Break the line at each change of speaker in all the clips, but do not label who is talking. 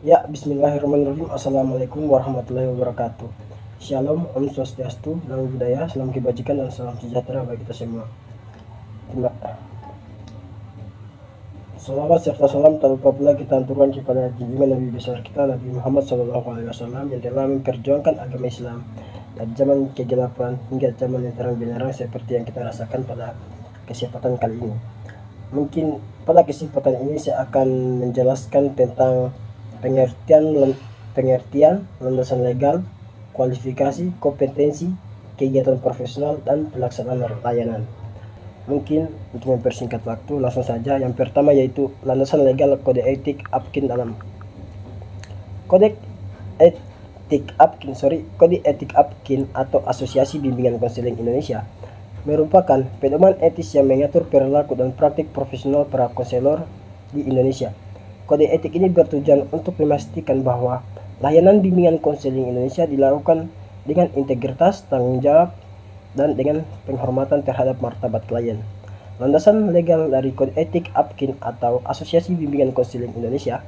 Ya, bismillahirrahmanirrahim. Assalamualaikum warahmatullahi wabarakatuh. Shalom, Om Swastiastu, Namo Buddhaya, salam kebajikan dan salam sejahtera bagi kita semua. Salawat serta salam tak lupa pula kita aturkan kepada junjungan Nabi besar kita Nabi Muhammad SAW yang telah memperjuangkan agama Islam dari zaman kegelapan hingga zaman yang terang benderang seperti yang kita rasakan pada kesempatan kali ini. Mungkin pada kesempatan ini saya akan menjelaskan tentang pengertian landasan legal, kualifikasi, kompetensi, kegiatan profesional, dan pelaksanaan layanan. Mungkin untuk mempersingkat waktu langsung saja. Yang pertama yaitu landasan legal kode etik APKIN dalam kode kode etik APKIN atau Asosiasi Bimbingan Konseling Indonesia merupakan pedoman etis yang mengatur perilaku dan praktik profesional para konselor di Indonesia. Kode etik ini bertujuan untuk memastikan bahwa layanan bimbingan konseling Indonesia dilakukan dengan integritas, tanggung jawab, dan dengan penghormatan terhadap martabat klien. Landasan legal dari kode etik APKIN atau Asosiasi Bimbingan Konseling Indonesia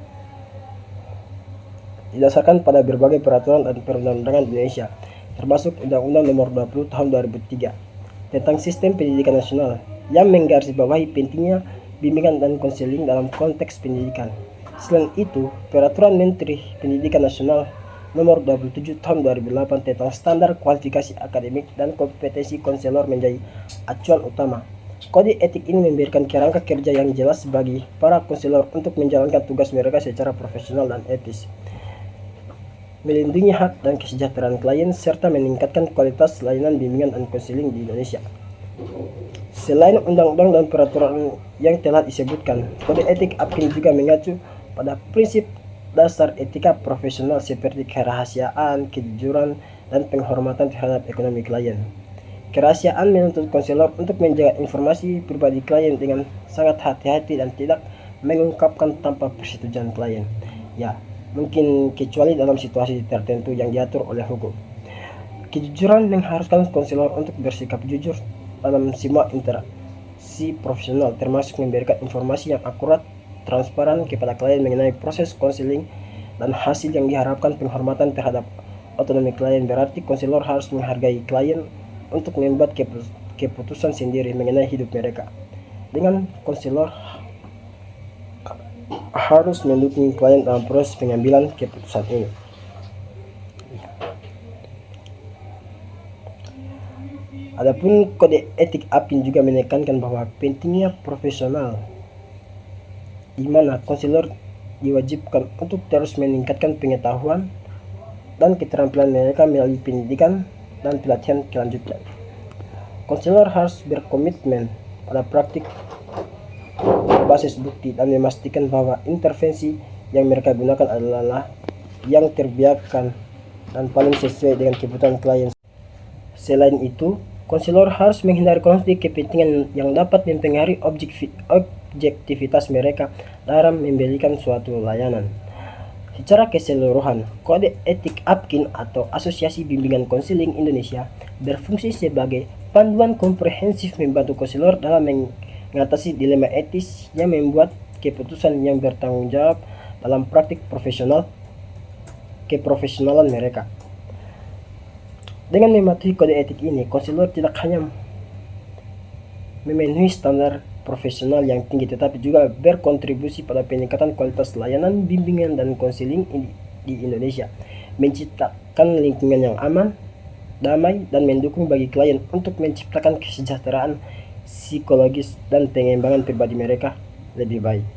didasarkan pada berbagai peraturan dan perundang-undangan Indonesia, termasuk Undang-Undang Nomor 20 Tahun 2003 tentang Sistem Pendidikan Nasional yang menggarisbawahi pentingnya bimbingan dan konseling dalam konteks pendidikan. Selain itu, Peraturan Menteri Pendidikan Nasional Nomor 27 Tahun 2008 tentang standar kualifikasi akademik dan kompetensi konselor menjadi acuan utama. Kode etik ini memberikan kerangka kerja yang jelas bagi para konselor untuk menjalankan tugas mereka secara profesional dan etis, melindungi hak dan kesejahteraan klien, serta meningkatkan kualitas layanan bimbingan dan konseling di Indonesia. Selain undang-undang dan peraturan yang telah disebutkan, kode etik APKIN juga mengacu pada prinsip dasar etika profesional seperti kerahasiaan, kejujuran, dan penghormatan terhadap ekonomi klien. Kerahasiaan menuntut konselor untuk menjaga informasi pribadi klien dengan sangat hati-hati dan tidak mengungkapkan tanpa persetujuan klien. Ya, mungkin kecuali dalam situasi tertentu yang diatur oleh hukum. Kejujuran mengharuskan konselor untuk bersikap jujur dalam semua interaksi profesional, termasuk memberikan informasi yang akurat, transparan kepada klien mengenai proses konseling dan hasil yang diharapkan. Penghormatan terhadap otonomi klien berarti konselor harus menghargai klien untuk membuat keputusan sendiri mengenai hidup mereka. Dengan konselor harus mendukung klien dalam proses pengambilan keputusan ini. Adapun kode etik APKIN juga menekankan bahwa pentingnya profesional, di mana konselor diwajibkan untuk terus meningkatkan pengetahuan dan keterampilan mereka melalui pendidikan dan pelatihan kelanjutan. Konselor harus berkomitmen pada praktik berbasis bukti dan memastikan bahwa intervensi yang mereka gunakan adalah yang terbiakkan dan paling sesuai dengan kebutuhan klien. Selain itu, konselor harus menghindari konflik kepentingan yang dapat mempengaruhi objektivitas mereka dalam memberikan suatu layanan. Secara keseluruhan, kode etik APKIN atau Asosiasi Bimbingan Konseling Indonesia berfungsi sebagai panduan komprehensif membantu konselor dalam mengatasi dilema etis yang membuat keputusan yang bertanggung jawab dalam praktik keprofesionalan mereka. Dengan mematuhi kode etik ini, konselor tidak hanya memenuhi standar profesional yang tinggi tetapi juga berkontribusi pada peningkatan kualitas layanan bimbingan dan konseling di Indonesia, menciptakan lingkungan yang aman, damai, dan mendukung bagi klien untuk menciptakan kesejahteraan psikologis dan pengembangan pribadi mereka lebih baik.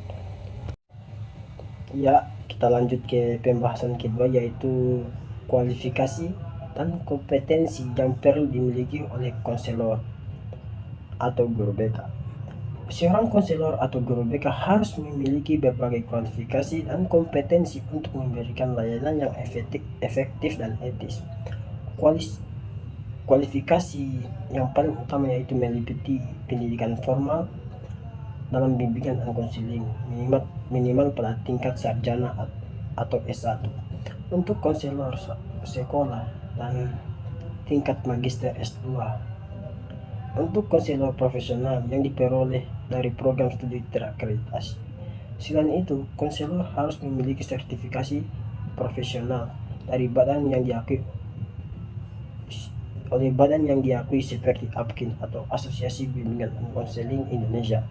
Ya, kita lanjut ke pembahasan kedua, yaitu kualifikasi dan kompetensi yang perlu dimiliki oleh konselor atau guru BK. Seorang konselor atau guru BK harus memiliki berbagai kualifikasi dan kompetensi untuk memberikan layanan yang efektif dan etis. Kualifikasi yang paling utama yaitu meliputi pendidikan formal dalam bimbingan dan konseling minimal pada tingkat sarjana atau S1 untuk konselor sekolah dan tingkat magister S2 untuk konselor profesional yang diperoleh dari program studi terakreditasi. Selain itu, konselor harus memiliki sertifikasi profesional dari badan yang diakui seperti APKIN atau Asosiasi Bimbingan dan Konseling Indonesia.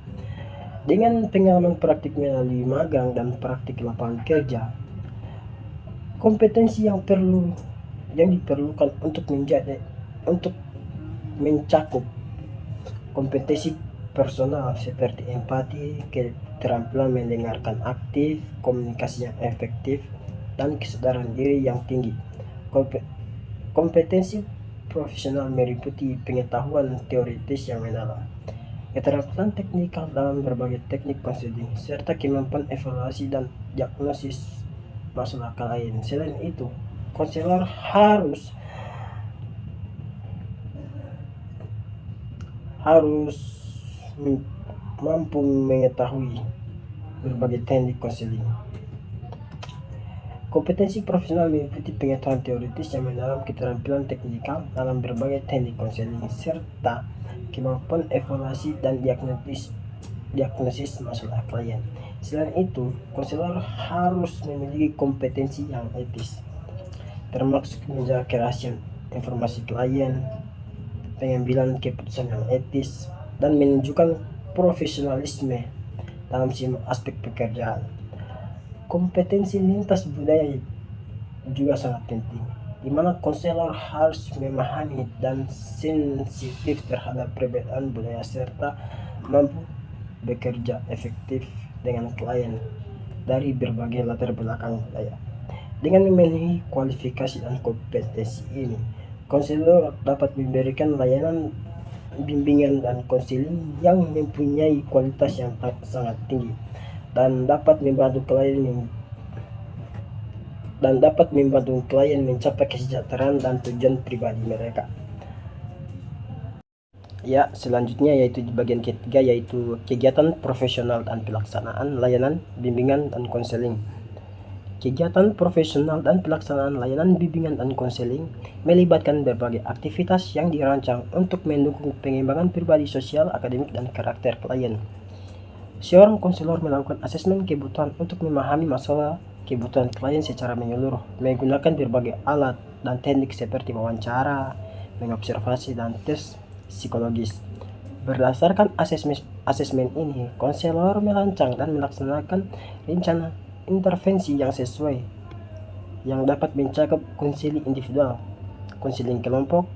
Dengan pengalaman praktik melalui magang dan praktik lapangan kerja, kompetensi yang diperlukan untuk mencakup kompetensi personal seperti empati, keterampilan mendengarkan aktif, komunikasi yang efektif, dan kesadaran diri yang tinggi. Kompetensi profesional meliputi pengetahuan teoritis yang mendalam, keterampilan teknikal dalam berbagai teknik konseling, serta kemampuan evaluasi dan diagnosis masalah klien. Selain itu, konselor harus mampu mengetahui berbagai teknik konseling. Kompetensi profesional meliputi pengetahuan teoritis yang mendalam, keterampilan teknikal dalam berbagai teknik konseling, serta kemampuan evaluasi dan diagnosis masalah klien. Selain itu, konselor harus memiliki kompetensi yang etis, termasuk menjaga kerahasiaan informasi klien, pengambilan keputusan yang etis, dan menunjukkan profesionalisme dalam semua aspek pekerjaan. Kompetensi lintas budaya juga sangat penting, di mana konselor harus memahami dan sensitif terhadap perbedaan budaya serta mampu bekerja efektif dengan klien dari berbagai latar belakang budaya. Dengan memenuhi kualifikasi dan kompetensi ini, konselor dapat memberikan layanan bimbingan dan konseling yang mempunyai kualitas yang sangat tinggi dan dapat membantu klien mencapai kesejahteraan dan tujuan pribadi mereka. Ya, selanjutnya yaitu di bagian ketiga, yaitu kegiatan profesional dan pelaksanaan layanan bimbingan dan konseling. Kegiatan profesional dan pelaksanaan layanan bimbingan dan konseling melibatkan berbagai aktivitas yang dirancang untuk mendukung pengembangan pribadi, sosial, akademik, dan karakter klien. Seorang konselor melakukan asesmen kebutuhan untuk memahami masalah kebutuhan klien secara menyeluruh, menggunakan berbagai alat dan teknik seperti wawancara, mengobservasi, dan tes psikologis. Berdasarkan asesmen ini, konselor merancang dan melaksanakan rencana intervensi yang sesuai, yang dapat mencakup konseling individual, konseling kelompok,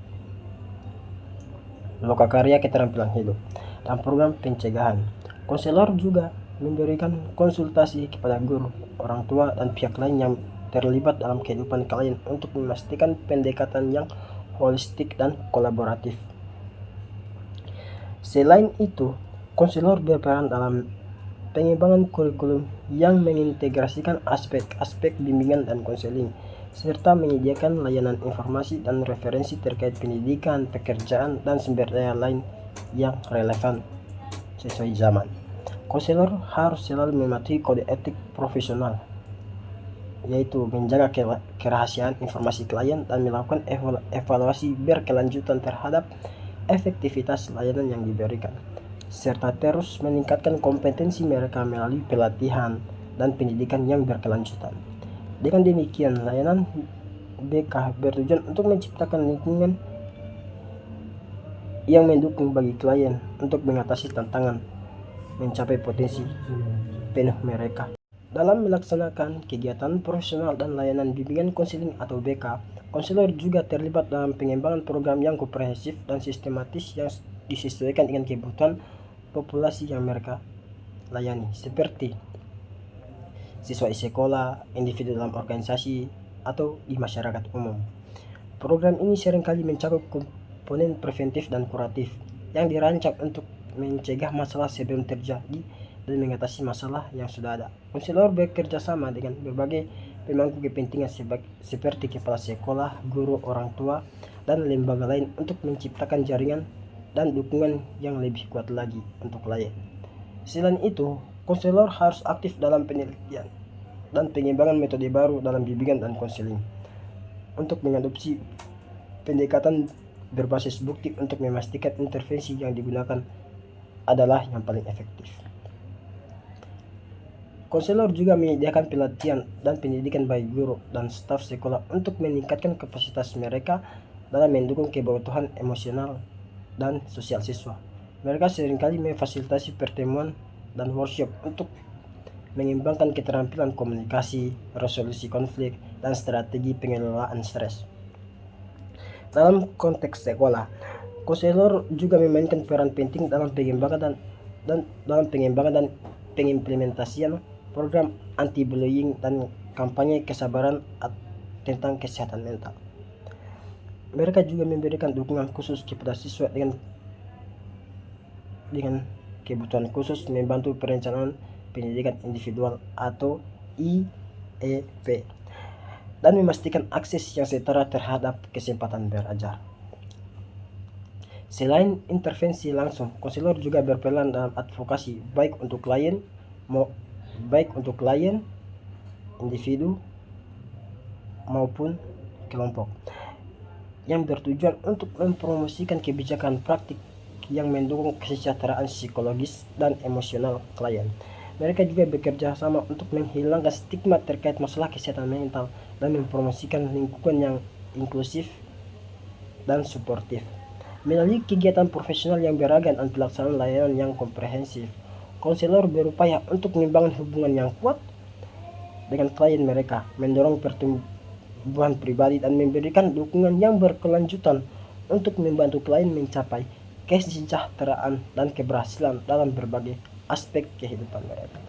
lokakarya keterampilan hidup, dan program pencegahan. Konselor juga memberikan konsultasi kepada guru, orang tua, dan pihak lain yang terlibat dalam kehidupan klien untuk memastikan pendekatan yang holistik dan kolaboratif. Selain itu, konselor berperan dalam pengembangan kurikulum yang mengintegrasikan aspek-aspek bimbingan dan konseling, serta menyediakan layanan informasi dan referensi terkait pendidikan, pekerjaan, dan sumber daya lain yang relevan sesuai zaman. Konselor harus selalu mematuhi kode etik profesional, yaitu menjaga kerahasiaan informasi klien dan melakukan evaluasi berkelanjutan terhadap efektivitas layanan yang diberikan, serta terus meningkatkan kompetensi mereka melalui pelatihan dan pendidikan yang berkelanjutan. Dengan demikian, layanan BK bertujuan untuk menciptakan lingkungan yang mendukung bagi klien untuk mengatasi tantangan mencapai potensi penuh mereka. Dalam melaksanakan kegiatan profesional dan layanan bimbingan konseling atau BK, konselor juga terlibat dalam pengembangan program yang komprehensif dan sistematis yang disesuaikan dengan kebutuhan populasi yang mereka layani, seperti siswa di sekolah, individu dalam organisasi, atau di masyarakat umum. Program ini seringkali mencakup komponen preventif dan kuratif yang dirancang untuk mencegah masalah sebelum terjadi dan mengatasi masalah yang sudah ada. Konselor bekerja sama dengan berbagai pemangku kepentingan seperti kepala sekolah, guru, orang tua, dan lembaga lain untuk menciptakan jaringan dan dukungan yang lebih kuat lagi untuk klien. Selain itu, konselor harus aktif dalam penelitian dan pengembangan metode baru dalam bimbingan dan konseling untuk mengadopsi pendekatan berbasis bukti untuk memastikan intervensi yang digunakan adalah yang paling efektif. Konselor juga menyediakan pelatihan dan pendidikan bagi guru dan staf sekolah untuk meningkatkan kapasitas mereka dalam mendukung kebutuhan emosional dan sosial siswa. Mereka seringkali memfasilitasi pertemuan dan workshop untuk mengembangkan keterampilan komunikasi, resolusi konflik, dan strategi pengelolaan stres. Dalam konteks sekolah, konselor juga memainkan peran penting dalam pengembangan dan pengimplementasian program anti-bullying dan kampanye kesabaran tentang kesehatan mental. Mereka juga memberikan dukungan khusus kepada siswa dengan kebutuhan khusus, membantu perencanaan pendidikan individual atau IEP, dan memastikan akses yang setara terhadap kesempatan belajar. Selain intervensi langsung, konselor juga berperan dalam advokasi baik untuk klien, individu maupun kelompok, yang bertujuan untuk mempromosikan kebijakan praktik yang mendukung kesejahteraan psikologis dan emosional klien. Mereka juga bekerja sama untuk menghilangkan stigma terkait masalah kesehatan mental dan mempromosikan lingkungan yang inklusif dan suportif. Melalui kegiatan profesional yang beragam dan pelaksanaan layanan yang komprehensif, konselor berupaya untuk membangun hubungan yang kuat dengan klien mereka, mendorong pertumbuhan pribadi, dan memberikan dukungan yang berkelanjutan untuk membantu klien mencapai kesejahteraan dan keberhasilan dalam berbagai aspek kehidupan mereka.